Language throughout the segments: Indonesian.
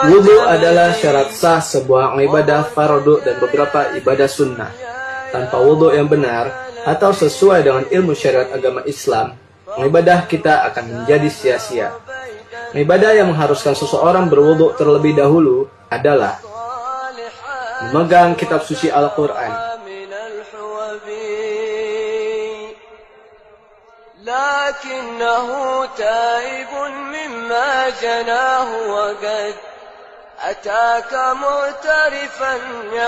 Wudu adalah syarat sah sebuah ibadah fardu dan beberapa ibadah sunnah. Tanpa wudu yang benar atau sesuai dengan ilmu syariat agama Islam, ibadah kita akan menjadi sia-sia. Ibadah yang mengharuskan seseorang berwudu terlebih dahulu adalah memegang kitab suci Al-Quran.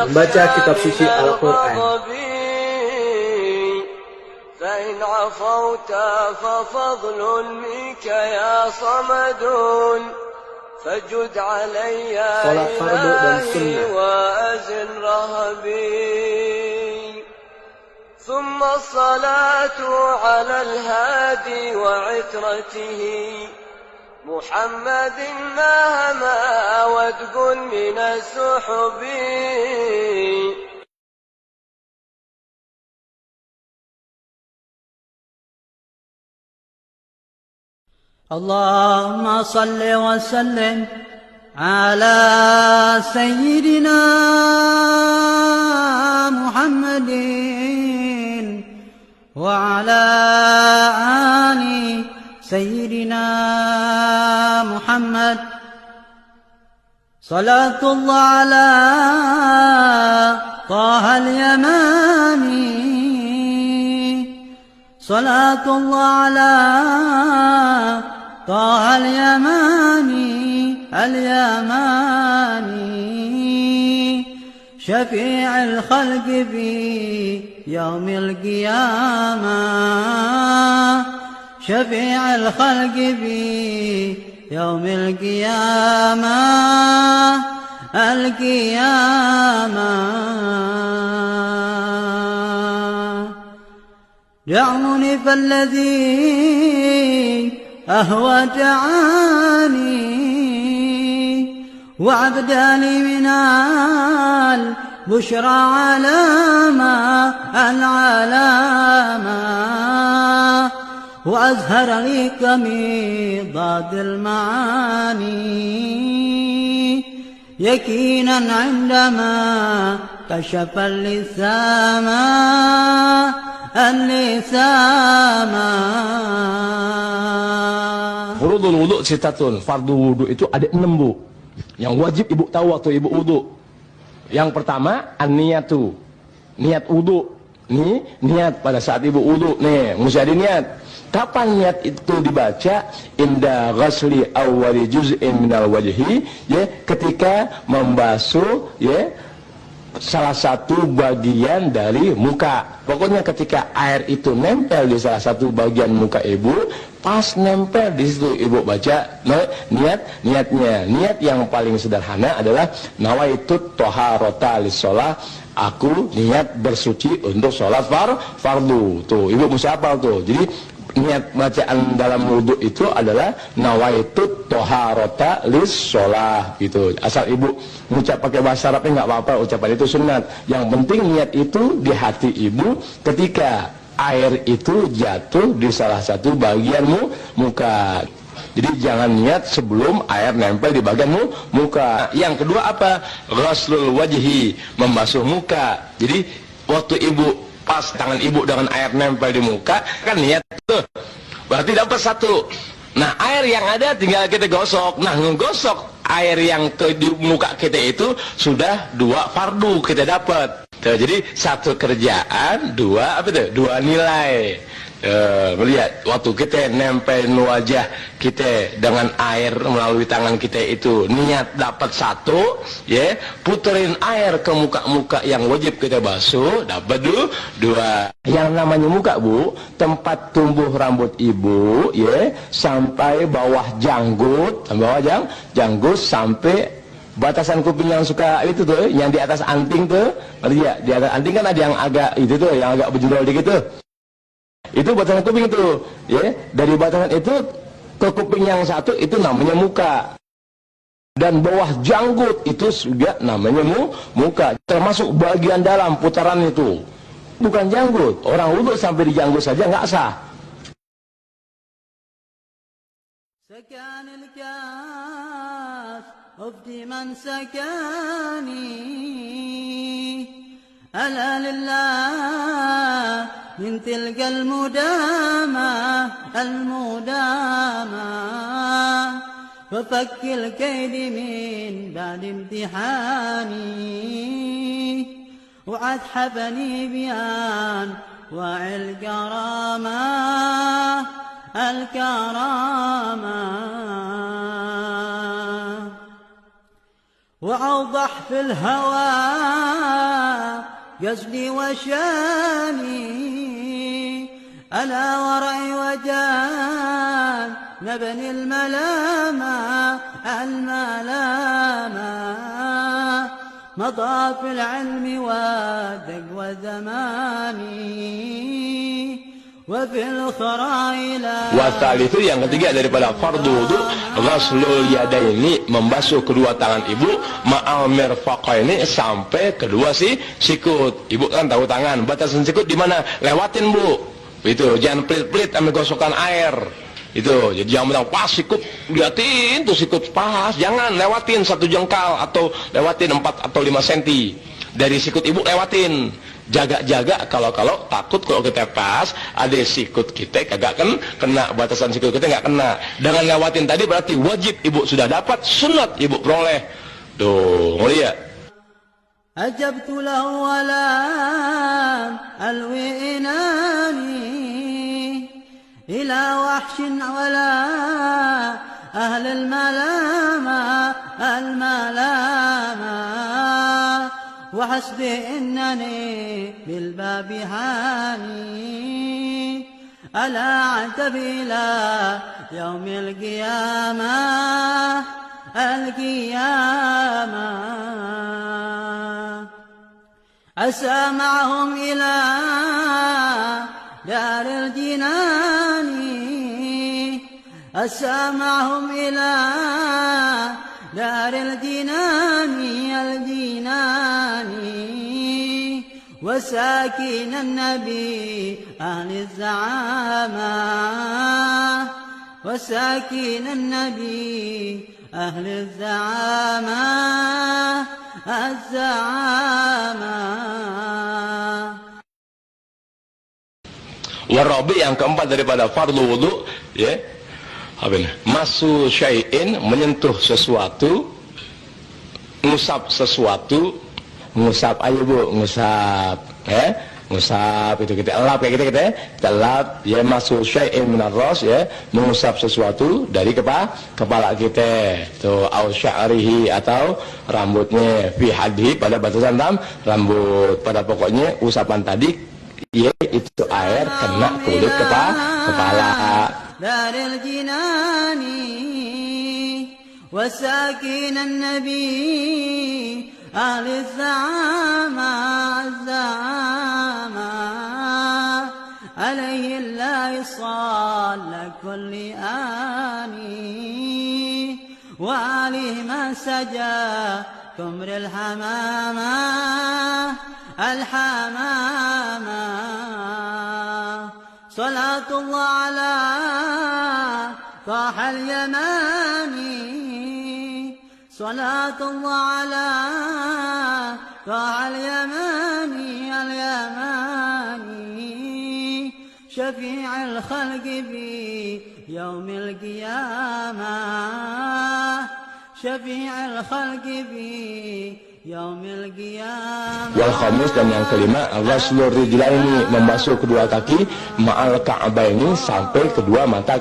Membaca kitab suci Al-Quran. فإن عفوت ففضل منك يا صمد فجد علي إلهي وأزل رهبي ثم الصلاة على الهادي وعترته محمد مهما ودق من السحب. اللهم صل وسلم على سيدنا محمد وعلى آل سيدنا محمد. صلاة الله على طه اليماني صلاة الله على طه اليماني شفيع الخلق في يوم القيامة شفيع الخلق في يوم القيامة دعوني فالذي أهوى تعاني وعبدالي من البشرى علامة وأزهر لي كميضاد المعاني يكينا عندما كشف اللسام Furudul wudu sitatun. Fardu wudu itu ada 6, Bu. Yang wajib ibu tahu waktu ibu wudu. Yang pertama, an-niyatu. Niat wudu. Nih, niat pada saat ibu wudu. Nih, mesti ada niat. Kapan niat itu dibaca? Inda ghasli awwali juz'in minal wajhi, ya, ketika membasuh, ya, salah satu bagian dari muka. Pokoknya ketika air itu nempel di salah satu bagian muka ibu, pas nempel di situ ibu baca niatnya. Niat yang paling sederhana adalah nawaitut toharota lis-sholah. Aku niat bersuci untuk sholat fardu. Tuh, ibu mesti hafal tuh. Jadi niat bacaan dalam wudu itu adalah nawaitut toharota lis-sholah gitu. Asal ibu mengucap pakai bahasa Arabnya nggak apa-apa, ucapan itu sunat. Yang penting niat itu di hati ibu ketika air itu jatuh di salah satu bagian muka. Jadi jangan niat sebelum air nempel di bagian muka. Yang kedua apa? Ghaslul wajhi, membasuh muka. Jadi waktu ibu pas tangan ibu dengan air nempel di muka, kan niat tuh. Berarti dapat 1. Nah, air yang ada tinggal kita gosok. Nah, ngegosok air yang di muka kita itu sudah 2 fardu kita dapat. Jadi 1 kerjaan, 2 nilai. Melihat waktu kita nempelin wajah kita dengan air melalui tangan kita itu, niat dapat 1, ya, puterin air ke muka-muka yang wajib kita basuh, dapat 2. Yang namanya muka, Bu, tempat tumbuh rambut ibu, ya, sampai bawah janggut, sampai batasan kuping yang suka itu tuh, yang di atas anting tuh, lihat di atas anting kan ada yang agak itu tuh, yang agak berjendol dikit tuh. Itu batasan kuping itu, ya. Dari batasan itu ke kuping yang 1 itu namanya muka. Dan bawah janggut itu juga namanya muka. Termasuk bagian dalam putaran itu. Bukan janggut. Orang wudu sampai di janggut saja nggak sah. سكان الكاس أفدي من سكاني ألا لله من تلك المدامة وفك الكيد من بعد امتحاني وعد حبني بيان وعي الكرامة وأوضح في الهوى قصدي وشاني ألا ورأي وجان نبني الملامة مضى في العلم والتقوى زماني وفي الخرائل. Wasal itu yang ketiga daripada fardu wudu, ghaslul yadaini, membasuh kedua tangan ibu, ma'al mirfaqaini, sampai kedua sikut. Ibu kan tahu tangan, batasan sikut di mana? Lewatin bu. Itu jangan pelit-pelit ambil gosokan air. Itu jadi jangan bilang pas sikut, liatin tuh sikut pas, jangan lewatin 1 jengkal atau lewatin 4 atau 5 senti dari sikut ibu, lewatin. Jaga-jaga kalau takut kalau kita pas ada sikut kita kagak kena batasan sikut kita nggak kena. Dengan lewatin tadi berarti wajib ibu sudah dapat, sunat ibu peroleh. Tuh, mulia. Ajabtu lahu wala alwi inani ila wahshin wala ahli al-malama وحسبي إنني بالباب هاني ألا عتب إلى يوم القيامة عسى معهم إلى دار الجنان عسى معهم إلى دار الجنان وساكن النبي أهل الزعامة وساكن النبي أهل الزعامة. Warabi yang keempat daripada fardu wudu, ya. Apa ini? Masu syai'in, menyentuh sesuatu, ngusap sesuatu, ngusap ayo bu, ngusap, ngusap itu kita elap kayak kita elap, ya masu syai'in minar ras, ya mengusap sesuatu dari kepala kita, tuh au sya'rihi atau rambutnya, fi hadhi pada batasan rambut, pada pokoknya usapan tadi, ya itu air kena kulit kepala. دار الجنان وساكن النبي أهل الزعامة عليه الله صلى كل آني وعليه ما سجى كمر الحمامة صلاة الله على طه اليماني صلاة الله على طه اليماني شفيع الخلق في يوم القيامة شفيع الخلق في يوم القيامة. Wal khamis, dan yang kelima, ghaslur rijlaini, membasuh kedua kaki, ma'al ka'baini, sampai kedua mata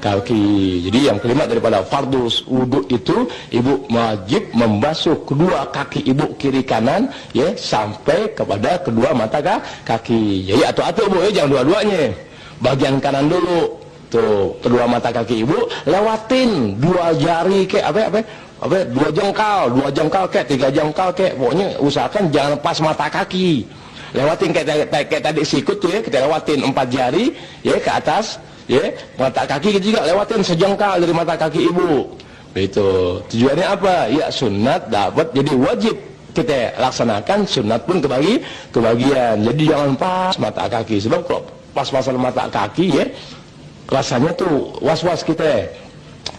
kaki. Jadi yang kelima daripada fardu wudu itu, ibu wajib membasuh kedua kaki ibu kiri kanan, ya sampai kepada kedua mata kaki. Jadi atu-atu bu, ya jangan dua-duanya. Bagian kanan dulu. Tuh, kedua mata kaki ibu lewatin 2 jari kayak apa 2 jengkal kayak 3 jengkal kayak, pokoknya usahakan jangan pas mata kaki, lewatin kayak tadi sikut tuh ya, kita lewatin 4 jari ya ke atas ya, mata kaki kita juga lewatin sejengkal dari mata kaki ibu. Itu tujuannya apa? Ya sunat dapat, jadi wajib kita laksanakan, sunat pun kebagian. Jadi jangan pas mata kaki, sebab kalau pas-pasan mata kaki ya rasanya tuh was-was kita.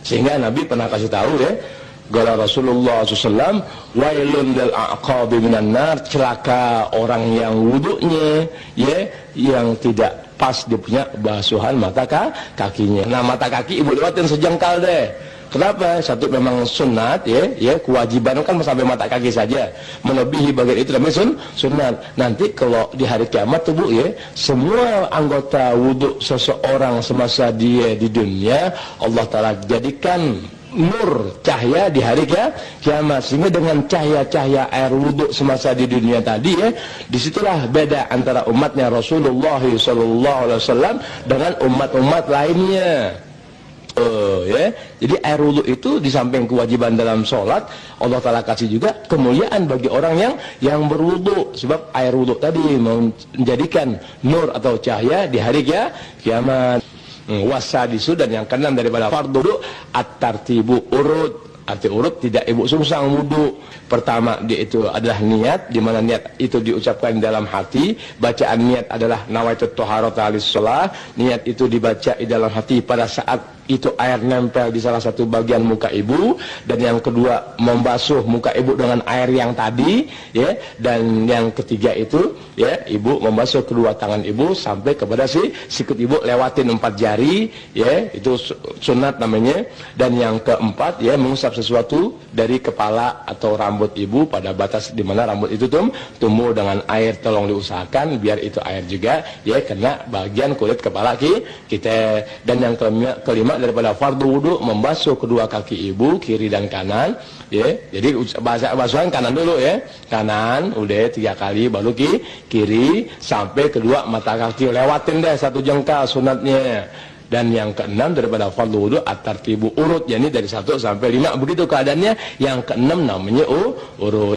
Sehingga Nabi pernah kasih tahu ya, Qala Rasulullah SAW, wailun lil aqabi minan nar, celaka orang yang wudunya ya yang tidak pas dia punya basuhan mata kakinya. Nah, mata kaki ibu lewatin sejengkal deh. Kenapa? Satu memang sunat ya kewajiban kan sampai mata kaki saja. Melebihi bagian itu namanya sunat. Nanti kalau di hari kiamat tuh Bu ya, semua anggota wudu seseorang semasa dia di dunia Allah Taala jadikan nur cahaya di hari kiamat, sehingga dengan cahaya-cahaya air wudhu semasa di dunia tadi ya, disitulah beda antara umatnya Rasulullah SAW dengan umat-umat lainnya. Ya, jadi air wudhu itu di samping kewajiban dalam sholat, Allah Taala kasih juga kemuliaan bagi orang yang berwudhu, sebab air wudhu tadi menjadikan nur atau cahaya di hari kiamat. Wasadisu, dan yang keenam daripada fardu at-tartibu, urut. Arti urut, tidak ibu sungsang wudu. Pertama dia itu adalah niat, di mana niat itu diucapkan dalam hati. Bacaan niat adalah nawaitut thaharata lis-shalah. Niat itu dibaca di dalam hati pada saat itu air nempel di salah satu bagian muka ibu, dan yang kedua membasuh muka ibu dengan air yang tadi ya, dan yang ketiga itu ya ibu membasuh kedua tangan ibu sampai kepada sikut ibu, lewatin 4 jari ya, itu sunat namanya. Dan yang keempat ya mengusap sesuatu dari kepala atau rambut ibu pada batas di mana rambut itu tumbuh dengan air. Tolong diusahakan biar itu air juga ya kena bagian kulit kepala kita. Dan yang kelima daripada fardu wudu, membasuh kedua kaki ibu kiri dan kanan ya. Jadi basuhan kanan dulu ya, kanan udah 3 kali, baru kiri sampai kedua mata kaki, lewatin deh 1 jengkal sunatnya. Dan yang keenam daripada fardu wudu at-tartibu, urut, yakni dari 1 sampai 5, begitu keadaannya. Yang keenam namanya urut.